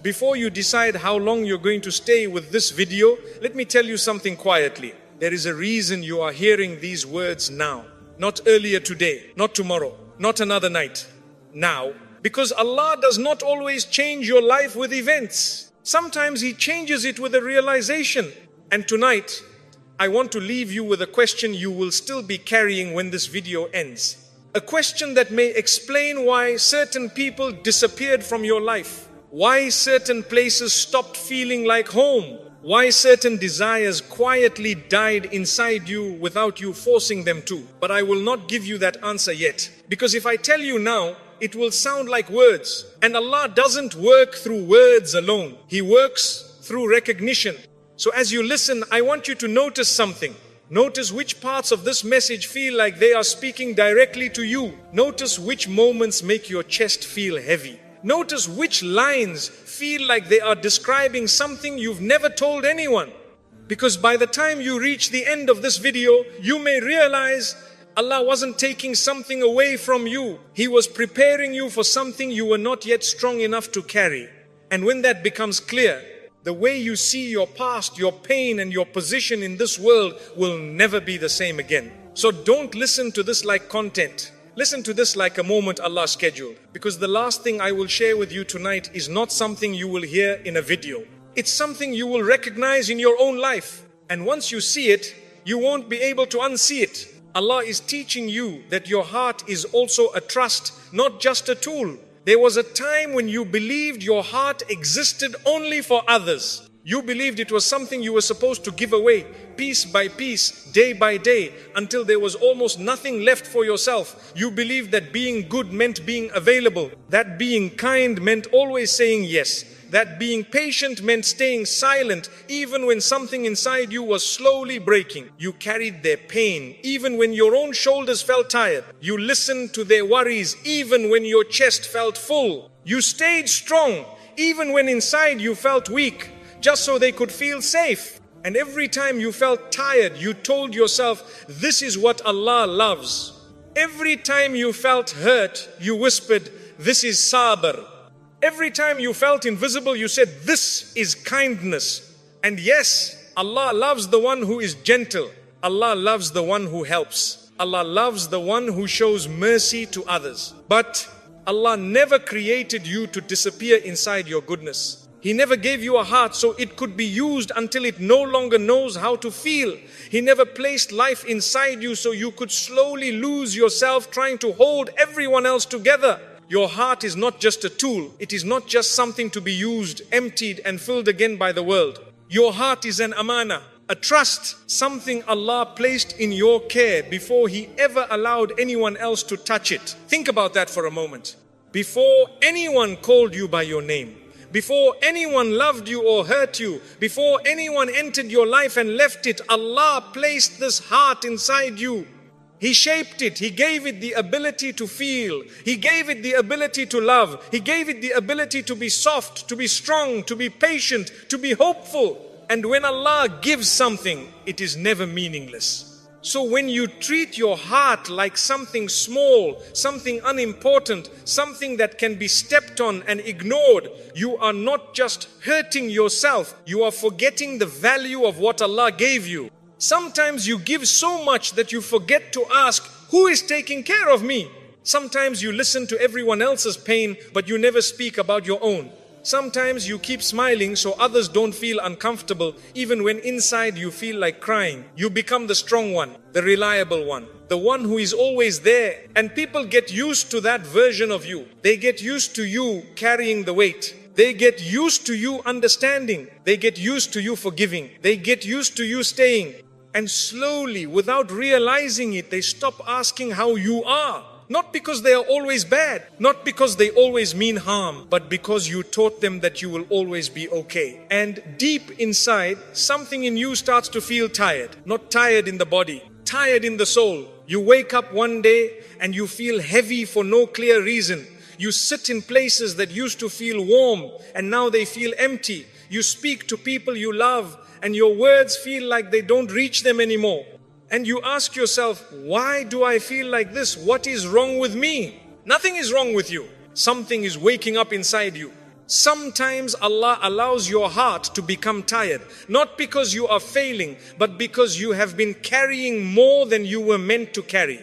Before you decide how long you're going to stay with this video, let me tell you something quietly. There is a reason you are hearing these words now. Not earlier today, not tomorrow, not another night. Now. Because Allah does not always change your life with events. Sometimes He changes it with a realization. And tonight, I want to leave you with a question you will still be carrying when this video ends. A question that may explain why certain people disappeared from your life. Why certain places stopped feeling like home. Why certain desires quietly died inside you without you forcing them to. But I will not give you that answer yet. Because if I tell you now, it will sound like words. And Allah doesn't work through words alone. He works through recognition. So as you listen, I want you to notice something. Notice which parts of this message feel like they are speaking directly to you. Notice which moments make your chest feel heavy. Notice which lines feel like they are describing something you've never told anyone. Because by the time you reach the end of this video, you may realize Allah wasn't taking something away from you. He was preparing you for something you were not yet strong enough to carry. And when that becomes clear, the way you see your past, your pain and your position in this world will never be the same again. So don't listen to this like content. Listen to this like a moment Allah scheduled. Because the last thing I will share with you tonight is not something you will hear in a video. It's something you will recognize in your own life. And once you see it, you won't be able to unsee it. Allah is teaching you that your heart is also a trust, not just a tool. There was a time when you believed your heart existed only for others. You believed it was something you were supposed to give away, piece by piece, day by day, until there was almost nothing left for yourself. You believed that being good meant being available, that being kind meant always saying yes, that being patient meant staying silent even when something inside you was slowly breaking. You carried their pain even when your own shoulders felt tired. You listened to their worries even when your chest felt full. You stayed strong even when inside you felt weak, just so they could feel safe. And every time you felt tired, you told yourself, this is what Allah loves. Every time you felt hurt, you whispered, this is sabr. Every time you felt invisible, you said, this is kindness. And yes, Allah loves the one who is gentle. Allah loves the one who helps. Allah loves the one who shows mercy to others. But Allah never created you to disappear inside your goodness. He never gave you a heart so it could be used until it no longer knows how to feel. He never placed life inside you so you could slowly lose yourself trying to hold everyone else together. Your heart is not just a tool. It is not just something to be used, emptied and filled again by the world. Your heart is an amana, a trust, something Allah placed in your care before He ever allowed anyone else to touch it. Think about that for a moment. Before anyone called you by your name, before anyone loved you or hurt you, before anyone entered your life and left it, Allah placed this heart inside you. He shaped it. He gave it the ability to feel. He gave it the ability to love. He gave it the ability to be soft, to be strong, to be patient, to be hopeful. And when Allah gives something, it is never meaningless. So when you treat your heart like something small, something unimportant, something that can be stepped on and ignored, you are not just hurting yourself, you are forgetting the value of what Allah gave you. Sometimes you give so much that you forget to ask, who is taking care of me? Sometimes you listen to everyone else's pain, but you never speak about your own. Sometimes you keep smiling so others don't feel uncomfortable, even when inside you feel like crying. You become the strong one, the reliable one, the one who is always there. And people get used to that version of you. They get used to you carrying the weight. They get used to you understanding. They get used to you forgiving. They get used to you staying. And slowly, without realizing it, they stop asking how you are. Not because they are always bad, not because they always mean harm, but because you taught them that you will always be okay. And deep inside, something in you starts to feel tired. Not tired in the body, tired in the soul. You wake up one day and you feel heavy for no clear reason. You sit in places that used to feel warm and now they feel empty. You speak to people you love and your words feel like they don't reach them anymore. And you ask yourself, why do I feel like this? What is wrong with me? Nothing is wrong with you. Something is waking up inside you. Sometimes Allah allows your heart to become tired, not because you are failing, but because you have been carrying more than you were meant to carry.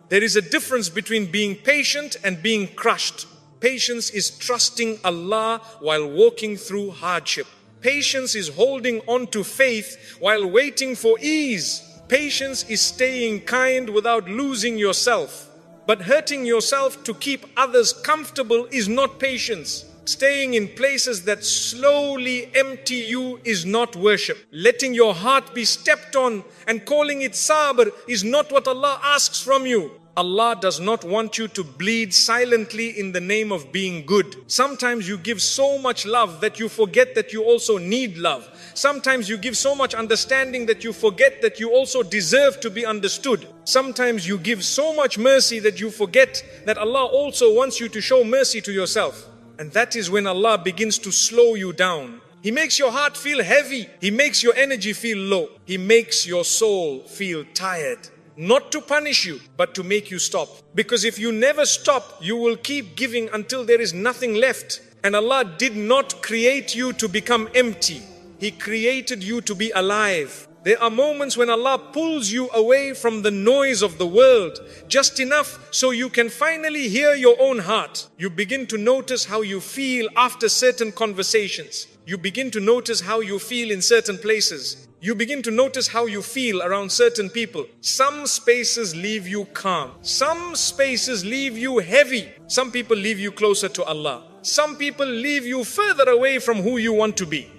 There is a difference between being patient and being crushed. Patience is trusting Allah while walking through hardship. Patience is holding on to faith while waiting for ease. Patience is staying kind without losing yourself. But hurting yourself to keep others comfortable is not patience. Staying in places that slowly empty you is not worship. Letting your heart be stepped on and calling it sabr is not what Allah asks from you. Allah does not want you to bleed silently in the name of being good. Sometimes you give so much love that you forget that you also need love. Sometimes you give so much understanding that you forget that you also deserve to be understood. Sometimes you give so much mercy that you forget that Allah also wants you to show mercy to yourself. And that is when Allah begins to slow you down. He makes your heart feel heavy. He makes your energy feel low. He makes your soul feel tired. Not to punish you, but to make you stop. Because if you never stop, you will keep giving until there is nothing left. And Allah did not create you to become empty. He created you to be alive. There are moments when Allah pulls you away from the noise of the world, just enough so you can finally hear your own heart. You begin to notice how you feel after certain conversations. You begin to notice how you feel in certain places. You begin to notice how you feel around certain people. Some spaces leave you calm. Some spaces leave you heavy. Some people leave you closer to Allah. Some people leave you further away from who you want to be.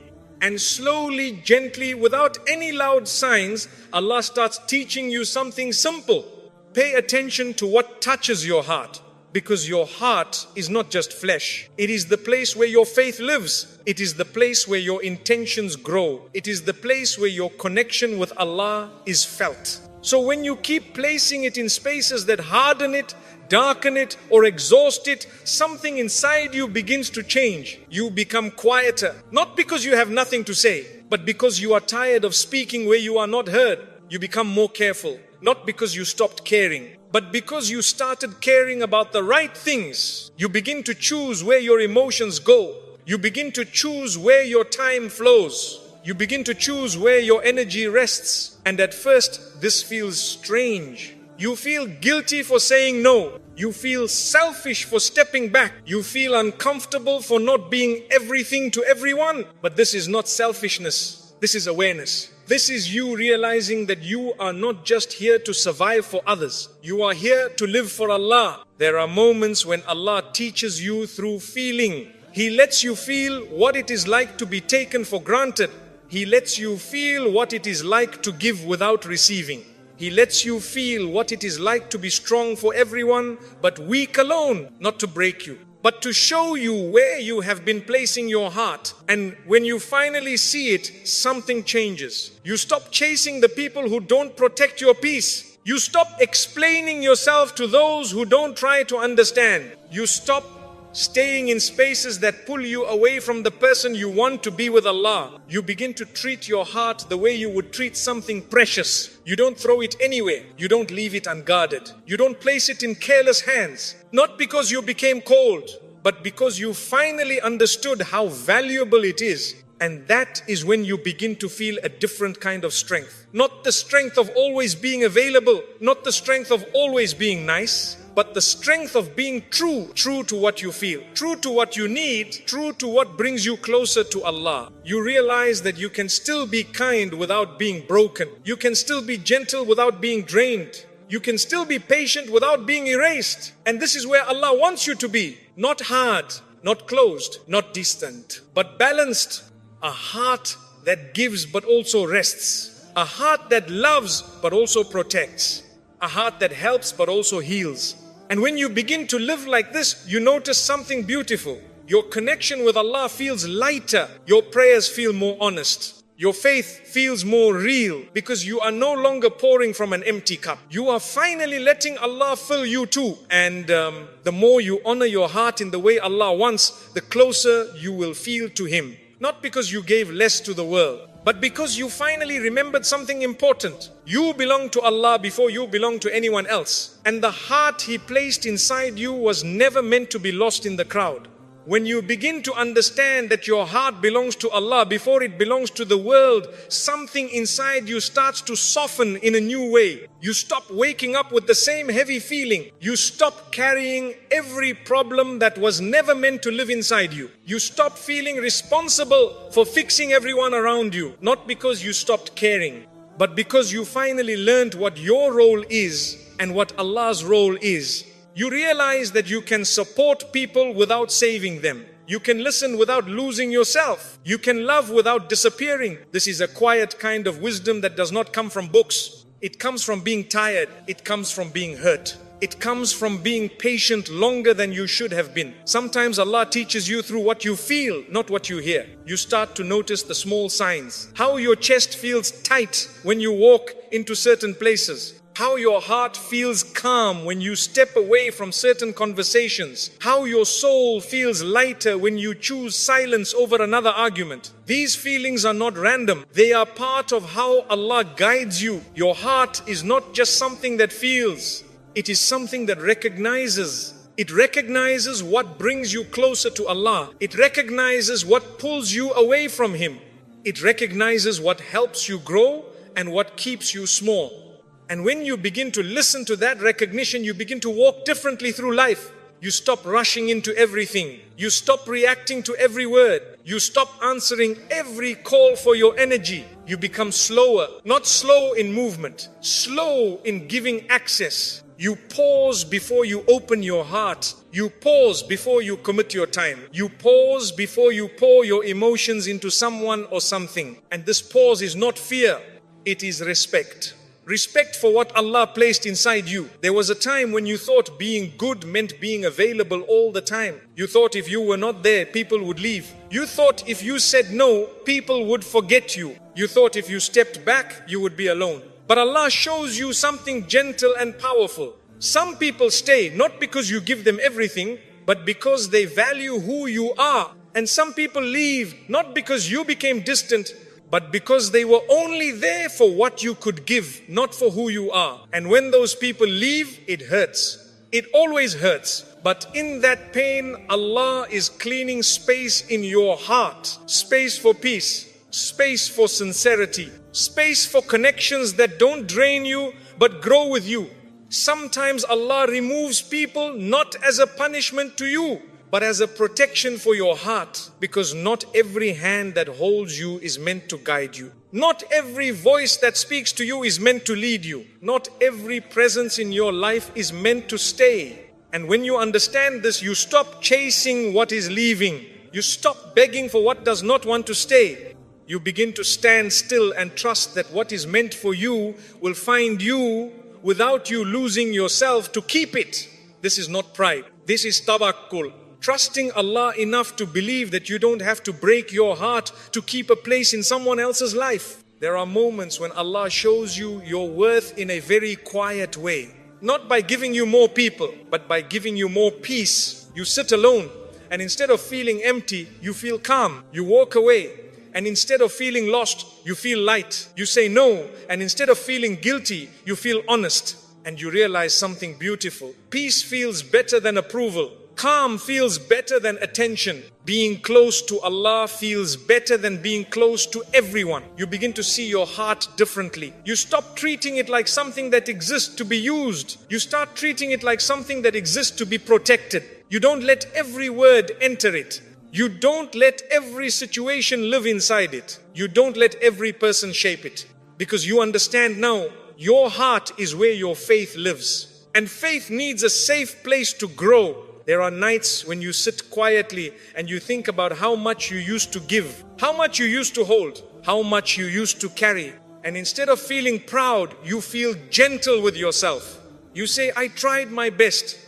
And slowly, gently, without any loud signs, Allah starts teaching you something simple. Pay attention to what touches your heart. Because your heart is not just flesh. It is the place where your faith lives. It is the place where your intentions grow. It is the place where your connection with Allah is felt. So when you keep placing it in spaces that harden it, darken it, or exhaust it, something inside you begins to change. You become quieter. Not because you have nothing to say, but because you are tired of speaking where you are not heard. You become more careful. Not because you stopped caring, but because you started caring about the right things. You begin to choose where your emotions go. You begin to choose where your time flows. You begin to choose where your energy rests. And at first, this feels strange. You feel guilty for saying no. You feel selfish for stepping back. You feel uncomfortable for not being everything to everyone. But this is not selfishness. This is awareness. This is you realizing that you are not just here to survive for others. You are here to live for Allah. There are moments when Allah teaches you through feeling. He lets you feel what it is like to be taken for granted. He lets you feel what it is like to give without receiving. He lets you feel what it is like to be strong for everyone, but weak alone, not to break you, but to show you where you have been placing your heart. And when you finally see it, something changes. You stop chasing the people who don't protect your peace. You stop explaining yourself to those who don't try to understand. You stop staying in spaces that pull you away from the person you want to be with Allah. You begin to treat your heart the way you would treat something precious. You don't throw it anywhere. You don't leave it unguarded. You don't place it in careless hands. Not because you became cold, but because you finally understood how valuable it is. And that is when you begin to feel a different kind of strength. Not the strength of always being available, not the strength of always being nice, but the strength of being true to what you feel, true to what you need, true to what brings you closer to Allah. You realize that you can still be kind without being broken. You can still be gentle without being drained. You can still be patient without being erased. And this is where Allah wants you to be. Not hard, not closed, not distant, but balanced. A heart that gives but also rests. A heart that loves but also protects. A heart that helps but also heals. And when you begin to live like this, you notice something beautiful. Your connection with Allah feels lighter. Your prayers feel more honest. Your faith feels more real because you are no longer pouring from an empty cup. You are finally letting Allah fill you too. And the more you honor your heart in the way Allah wants, the closer you will feel to Him. Not because you gave less to the world, but because you finally remembered something important. You belong to Allah before you belong to anyone else. And the heart He placed inside you was never meant to be lost in the crowd. When you begin to understand that your heart belongs to Allah before it belongs to the world, something inside you starts to soften in a new way. You stop waking up with the same heavy feeling. You stop carrying every problem that was never meant to live inside you. You stop feeling responsible for fixing everyone around you, not because you stopped caring, but because you finally learned what your role is and what Allah's role is. You realize that you can support people without saving them. You can listen without losing yourself. You can love without disappearing. This is a quiet kind of wisdom that does not come from books. It comes from being tired. It comes from being hurt. It comes from being patient longer than you should have been. Sometimes Allah teaches you through what you feel, not what you hear. You start to notice the small signs. How your chest feels tight when you walk into certain places. How your heart feels calm when you step away from certain conversations. How your soul feels lighter when you choose silence over another argument. These feelings are not random. They are part of how Allah guides you. Your heart is not just something that feels. It is something that recognizes. It recognizes what brings you closer to Allah. It recognizes what pulls you away from Him. It recognizes what helps you grow and what keeps you small. And when you begin to listen to that recognition, you begin to walk differently through life. You stop rushing into everything. You stop reacting to every word. You stop answering every call for your energy. You become slower, not slow in movement, slow in giving access. You pause before you open your heart. You pause before you commit your time. You pause before you pour your emotions into someone or something. And this pause is not fear, it is respect. Respect for what Allah placed inside you. There was a time when you thought being good meant being available all the time. You thought if you were not there, people would leave. You thought if you said no, people would forget you. You thought if you stepped back, you would be alone. But Allah shows you something gentle and powerful. Some people stay not because you give them everything, but because they value who you are. And some people leave not because you became distant, but because they were only there for what you could give, not for who you are. And when those people leave, it hurts. It always hurts. But in that pain, Allah is cleaning space in your heart. Space for peace. Space for sincerity. Space for connections that don't drain you, but grow with you. Sometimes Allah removes people not as a punishment to you, but as a protection for your heart, because not every hand that holds you is meant to guide you. Not every voice that speaks to you is meant to lead you. Not every presence in your life is meant to stay. And when you understand this, you stop chasing what is leaving. You stop begging for what does not want to stay. You begin to stand still and trust that what is meant for you will find you without you losing yourself to keep it. This is not pride. This is tawakkul. Trusting Allah enough to believe that you don't have to break your heart to keep a place in someone else's life. There are moments when Allah shows you your worth in a very quiet way. Not by giving you more people, but by giving you more peace. You sit alone, and instead of feeling empty, you feel calm. You walk away, and instead of feeling lost, you feel light. You say no, and instead of feeling guilty, you feel honest. And you realize something beautiful. Peace feels better than approval. Calm feels better than attention. Being close to Allah feels better than being close to everyone. You begin to see your heart differently. You stop treating it like something that exists to be used. You start treating it like something that exists to be protected. You don't let every word enter it. You don't let every situation live inside it. You don't let every person shape it. Because you understand now, your heart is where your faith lives. And faith needs a safe place to grow. There are nights when you sit quietly and you think about how much you used to give, how much you used to hold, how much you used to carry. And instead of feeling proud, you feel gentle with yourself. You say, I tried my best.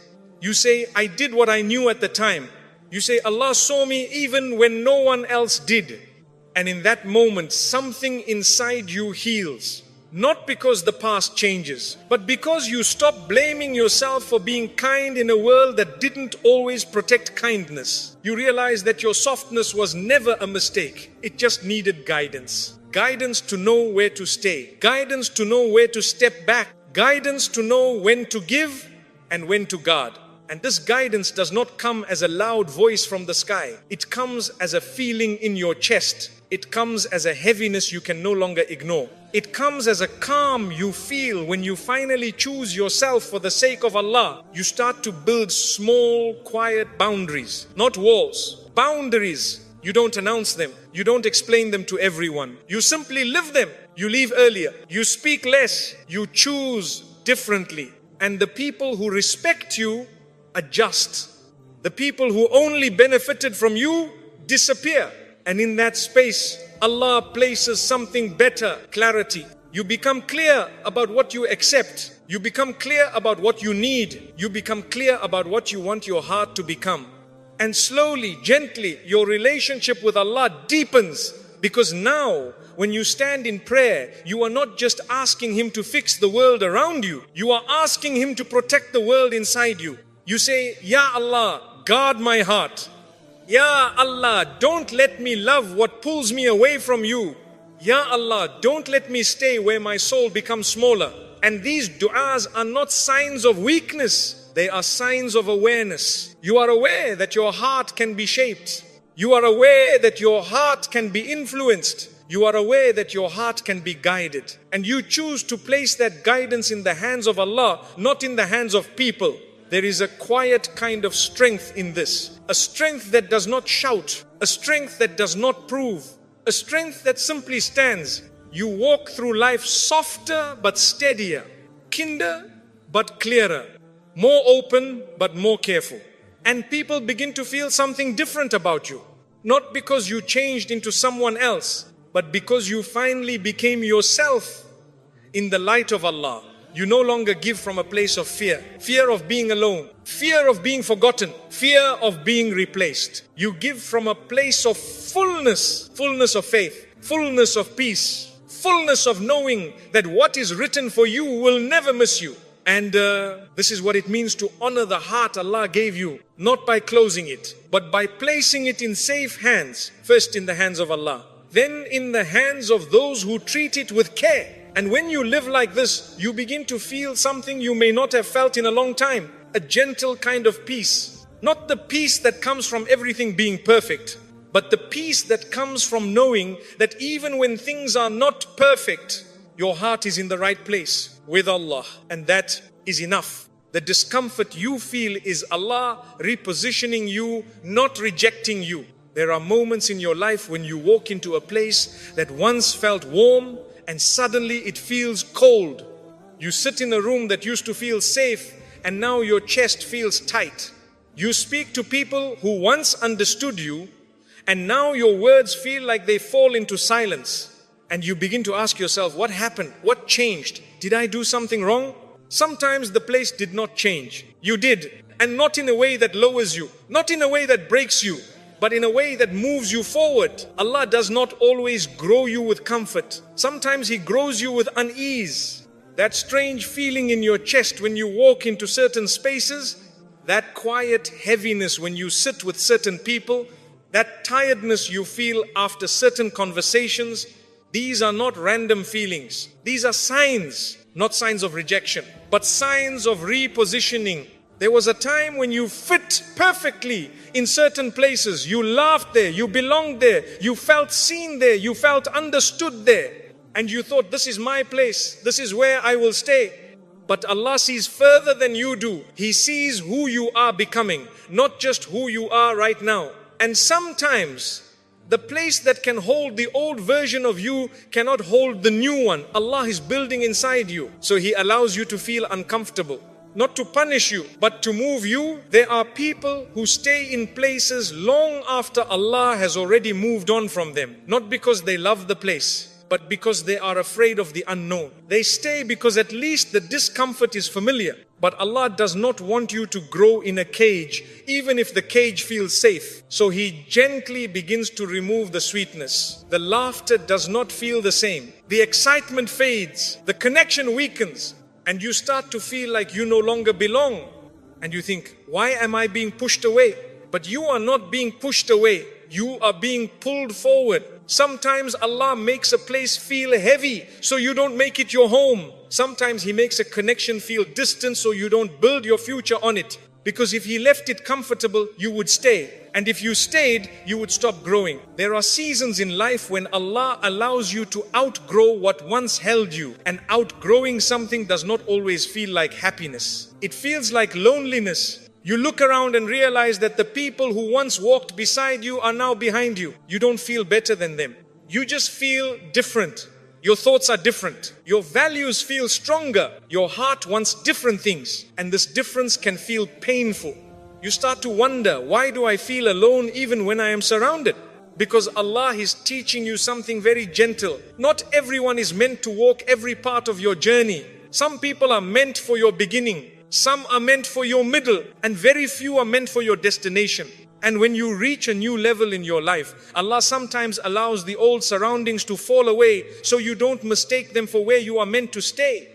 You say, I did what I knew at the time. You say, Allah saw me even when no one else did. And in that moment, something inside you heals. Not because the past changes, but because you stop blaming yourself for being kind in a world that didn't always protect kindness. You realize that your softness was never a mistake. It just needed guidance. Guidance to know where to stay. Guidance to know where to step back. Guidance to know when to give and when to guard. And this guidance does not come as a loud voice from the sky. It comes as a feeling in your chest. It comes as a heaviness you can no longer ignore. It comes as a calm you feel when you finally choose yourself for the sake of Allah. You start to build small, quiet boundaries, not walls, boundaries. You don't announce them. You don't explain them to everyone. You simply live them. You leave earlier. You speak less. You choose differently. And the people who respect you adjust. The people who only benefited from you disappear. And in that space, Allah places something better, clarity. You become clear about what you accept. You become clear about what you need. You become clear about what you want your heart to become. And slowly, gently, your relationship with Allah deepens. Because now, when you stand in prayer, you are not just asking Him to fix the world around you. You are asking Him to protect the world inside you. You say, Ya Allah, guard my heart. Ya Allah, don't let me love what pulls me away from you. Ya Allah, don't let me stay where my soul becomes smaller. And these du'as are not signs of weakness. They are signs of awareness. You are aware that your heart can be shaped. You are aware that your heart can be influenced. You are aware that your heart can be guided. And you choose to place that guidance in the hands of Allah, not in the hands of people. There is a quiet kind of strength in this. A strength that does not shout. A strength that does not prove. A strength that simply stands. You walk through life softer but steadier. Kinder but clearer. More open but more careful. And people begin to feel something different about you. Not because you changed into someone else, but because you finally became yourself in the light of Allah. You no longer give from a place of fear. Fear of being alone. Fear of being forgotten. Fear of being replaced. You give from a place of fullness. Fullness of faith. Fullness of peace. Fullness of knowing that what is written for you will never miss you. And this is what it means to honor the heart Allah gave you. Not by closing it, but by placing it in safe hands. First in the hands of Allah. Then in the hands of those who treat it with care. And when you live like this, you begin to feel something you may not have felt in a long time. A gentle kind of peace. Not the peace that comes from everything being perfect, but the peace that comes from knowing that even when things are not perfect, your heart is in the right place with Allah. And that is enough. The discomfort you feel is Allah repositioning you, not rejecting you. There are moments in your life when you walk into a place that once felt warm, and suddenly it feels cold. You sit in a room that used to feel safe, and now your chest feels tight. You speak to people who once understood you, and now your words feel like they fall into silence. And you begin to ask yourself, what happened? What changed? Did I do something wrong? Sometimes the place did not change. You did, and not in a way that lowers you, not in a way that breaks you, but in a way that moves you forward. Allah does not always grow you with comfort. Sometimes He grows you with unease. That strange feeling in your chest when you walk into certain spaces, that quiet heaviness when you sit with certain people, that tiredness you feel after certain conversations, these are not random feelings. These are signs, not signs of rejection, but signs of repositioning. There was a time when you fit perfectly in certain places. You laughed there, you belonged there, you felt seen there, you felt understood there. And you thought, this is my place, this is where I will stay. But Allah sees further than you do. He sees who you are becoming, not just who you are right now. And sometimes the place that can hold the old version of you cannot hold the new one. Allah is building inside you. So He allows you to feel uncomfortable. Not to punish you, but to move you. There are people who stay in places long after Allah has already moved on from them. Not because they love the place, but because they are afraid of the unknown. They stay because at least the discomfort is familiar. But Allah does not want you to grow in a cage, even if the cage feels safe. So He gently begins to remove the sweetness. The laughter does not feel the same. The excitement fades. The connection weakens. And you start to feel like you no longer belong. And you think, why am I being pushed away? But you are not being pushed away. You are being pulled forward. Sometimes Allah makes a place feel heavy, so you don't make it your home. Sometimes He makes a connection feel distant, so you don't build your future on it. Because if He left it comfortable, you would stay. And if you stayed, you would stop growing. There are seasons in life when Allah allows you to outgrow what once held you. And outgrowing something does not always feel like happiness. It feels like loneliness. You look around and realize that the people who once walked beside you are now behind you. You don't feel better than them. You just feel different. Your thoughts are different. Your values feel stronger. Your heart wants different things. And this difference can feel painful. You start to wonder, why do I feel alone even when I am surrounded? Because Allah is teaching you something very gentle. Not everyone is meant to walk every part of your journey. Some people are meant for your beginning. Some are meant for your middle. And very few are meant for your destination. And when you reach a new level in your life, Allah sometimes allows the old surroundings to fall away so you don't mistake them for where you are meant to stay.